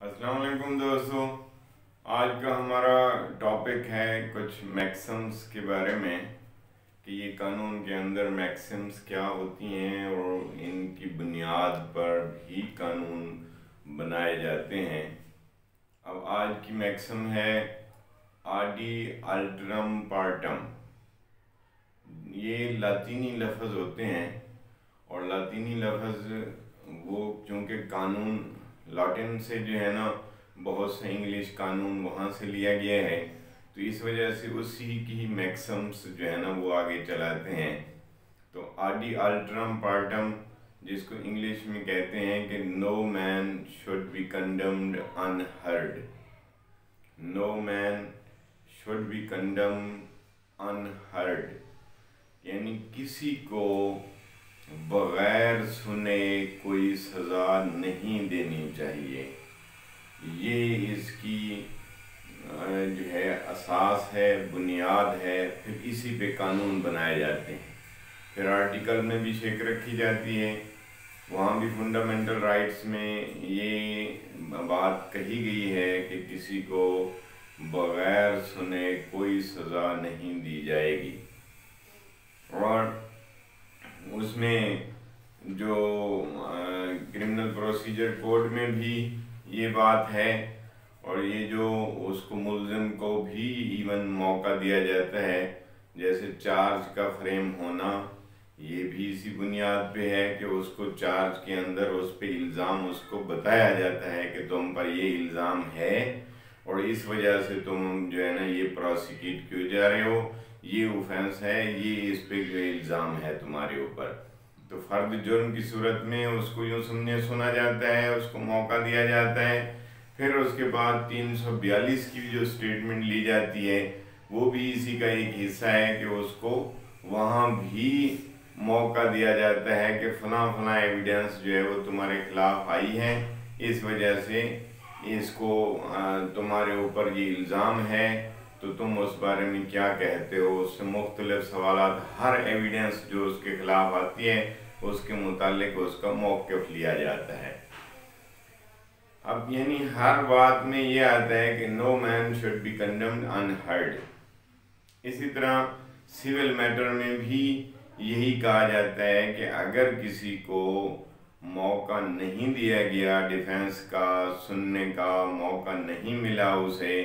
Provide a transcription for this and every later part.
अस्सलाम वालेकुम दोस्तों। आज का हमारा टॉपिक है कुछ मैक्सिम्स के बारे में कि ये कानून के अंदर मैक्सिम्स क्या होती हैं और इनकी बुनियाद पर भी कानून बनाए जाते हैं। अब आज की मैक्सिम है आडी अल्टरम पार्टम। ये लातीनी लफ्ज़ होते हैं और लातीनी लफ्ज़ वो चूँकि कानून लैटिन से जो है ना, बहुत से इंग्लिश कानून वहाँ से लिया गया है, तो इस वजह से उसी की मैक्सिम्स जो है ना वो आगे चलाते हैं। तो आडी अल्टरम पार्टम, जिसको इंग्लिश में कहते हैं कि no man should be condemned unheard. No man should be condemned unheard, यानी किसी को बगैर सुने कोई सज़ा नहीं देनी चाहिए। ये इसकी जो है असास है, बुनियाद है। फिर इसी पे कानून बनाए जाते हैं। फिर आर्टिकल में भी शेक रखी जाती है, वहाँ भी फंडामेंटल राइट्स में ये बात कही गई है कि किसी को बगैर सुने कोई सज़ा नहीं दी जाएगी। और उसमें जो क्रिमिनल प्रोसीजर कोड में भी ये बात है, और ये जो उसको मुल्ज़िम को भी इवन मौका दिया जाता है, जैसे चार्ज का फ्रेम होना, ये भी इसी बुनियाद पे है कि उसको चार्ज के अंदर उस पे इल्ज़ाम उसको बताया जाता है कि तुम पर ये इल्ज़ाम है और इस वजह से तुम जो है ना ये प्रोसिक्यूट क्यों जा रहे हो, ये ऑफेंस है, ये इस पे जो इल्ज़ाम है तुम्हारे ऊपर। तो फर्द जुर्म की सूरत में उसको यूँ सुना जाता है, उसको मौका दिया जाता है। फिर उसके बाद 342 की जो स्टेटमेंट ली जाती है वो भी इसी का एक हिस्सा है कि उसको वहाँ भी मौका दिया जाता है कि फला एविडेंस जो है वो तुम्हारे खिलाफ आई है, इस वजह से इसको तुम्हारे ऊपर ये इल्ज़ाम है, तो तुम उस बारे में क्या कहते हो। उससे मुख्तलिफ सवालात, हर एविडेंस जो उसके खिलाफ आती है उसके मुतालिक उसका मौक़िफ़ लिया जाता है। अब यानी हर बात में ये आता है कि no man should be condemned unheard. इसी तरह सिविल मैटर में भी यही कहा जाता है कि अगर किसी को मौका नहीं दिया गया, डिफेंस का सुनने का मौका नहीं मिला उसे,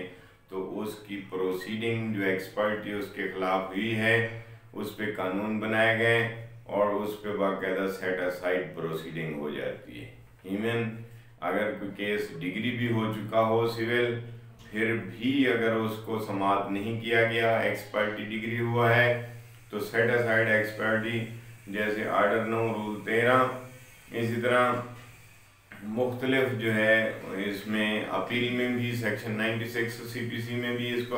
तो उसकी प्रोसीडिंग जो एक्सपर्टी उसके खिलाफ हुई है उस पर कानून बनाए गए और उस पर बाकायदा सेट असाइड प्रोसीडिंग हो जाती है। इवन अगर कोई केस डिग्री भी हो चुका हो सिविल, फिर भी अगर उसको समाप्त नहीं किया गया, एक्सपर्टी डिग्री हुआ है, तो सेट असाइड एक्सपर्टी, जैसे आर्डर 9 रूल 13, इसी तरह मुख्तलिफ जो है इसमें अपील में भी सेक्शन 96 CPC में भी इसको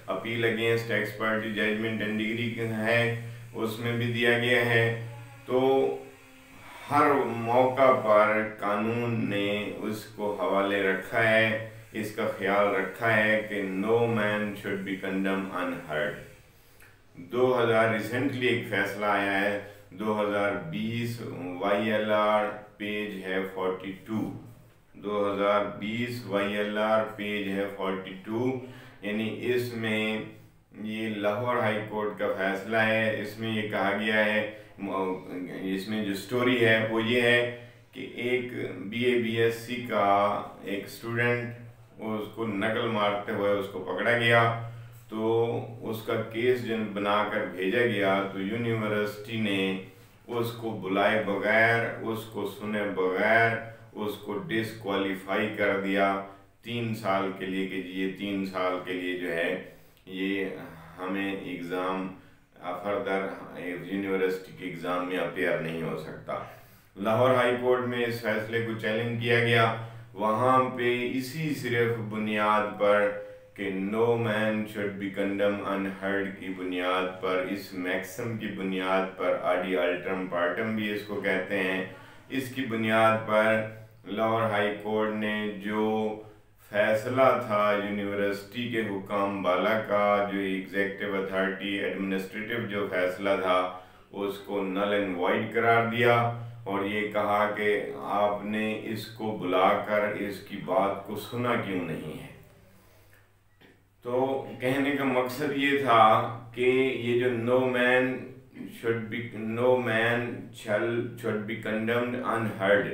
appeal against ex parte judgment and degree है, उसमें भी दिया गया है। तो हर मौका पर कानून ने उसको हवाले रखा है, इसका ख्याल रखा है कि no man should be condemn unheard. 2000 recently एक फैसला आया है, 2020 YLR पेज है 42, 2020 YLR पेज है 42, यानी इसमें ये लाहौर हाई कोर्ट का फैसला है। इसमें ये कहा गया है, इसमें जो स्टोरी है वो ये है कि एक BA BSc का एक स्टूडेंट, उसको नकल मारते हुए उसको पकड़ा गया, तो उसका केस जब बनाकर भेजा गया तो यूनिवर्सिटी ने उसको बुलाए बगैर, उसको सुने बगैर उसको डिसक्वालीफाई कर दिया 3 साल के लिए कि ये 3 साल के लिए जो है ये हमें एग्ज़ाम फर्दर यूनिवर्सिटी के एग्ज़ाम में अपेयर नहीं हो सकता। लाहौर हाई कोर्ट में इस फैसले को चैलेंज किया गया। वहाँ पे इसी सिर्फ बुनियाद पर कि no man should be condemn unheard की बुनियाद पर, इस मैक्सिम की बुनियाद पर, आडी अल्टरम पार्टम भी इसको कहते हैं, इसकी बुनियाद पर लाहौर हाई कोर्ट ने जो फैसला था यूनिवर्सिटी के हुकाम बाला का, जो एग्जेक्टिव अथॉरिटी एडमिनिस्ट्रेटिव जो फैसला था, उसको नल एंड वाइड करार दिया और ये कहा कि आपने इसको बुलाकर इसकी बात को सुना क्यों नहीं है। तो कहने का मकसद ये था कि ये जो no man should be condemned unheard,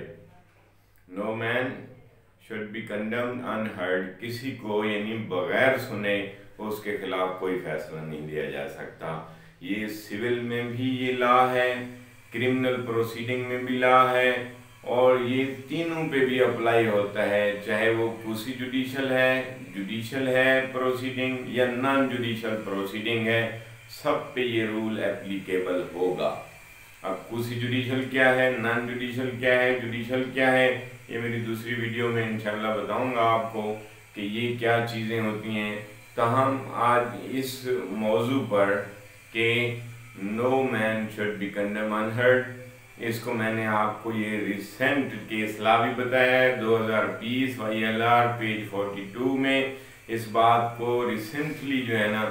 no man should be condemned unheard, किसी को यानी बगैर सुने उसके खिलाफ कोई फैसला नहीं लिया जा सकता। ये सिविल में भी ये लॉ है, क्रिमिनल प्रोसीडिंग में भी लॉ है, और ये तीनों पे भी अप्लाई होता है, चाहे वो कुसी जुडिशल है प्रोसीडिंग या नॉन जुडिशल प्रोसीडिंग है, सब पे ये रूल एप्लीकेबल होगा। अब कुसी जुडिशल क्या है, नॉन जुडिशल क्या है, जुडिशल क्या है, ये मेरी दूसरी वीडियो में इंशाल्लाह बताऊंगा आपको कि ये क्या चीज़ें होती हैं। ताहम आज इस मौजू पर कि no man should be condemned unheard, इसको मैंने आपको ये रिसेंट केस लॉ भी बताया है 2020 YLR पेज 42 में। इस बात को रिसेंटली जो है ना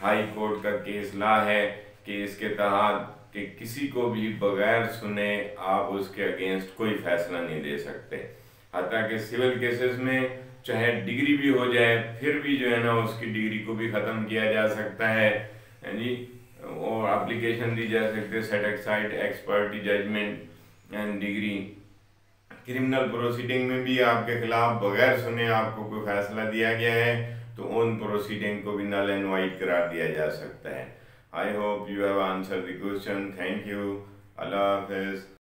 हाई कोर्ट का केस लॉ है कि इसके तहत कि किसी को भी बगैर सुने आप उसके अगेंस्ट कोई फैसला नहीं दे सकते। हालांकि सिविल केसेस में चाहे डिग्री भी हो जाए फिर भी जो है ना उसकी डिग्री को भी ख़त्म किया जा सकता है जी, और एप्लीकेशन दी जा सकती है set aside ex parte judgment and degree. Criminal proceeding में भी आपके खिलाफ बगैर सुने आपको कोई फैसला दिया गया है तो उन प्रोसीडिंग को भी नल एंड वाइड करार दिया जा सकता है। I hope you have answer the question. Thank you. Allah हाफिज़।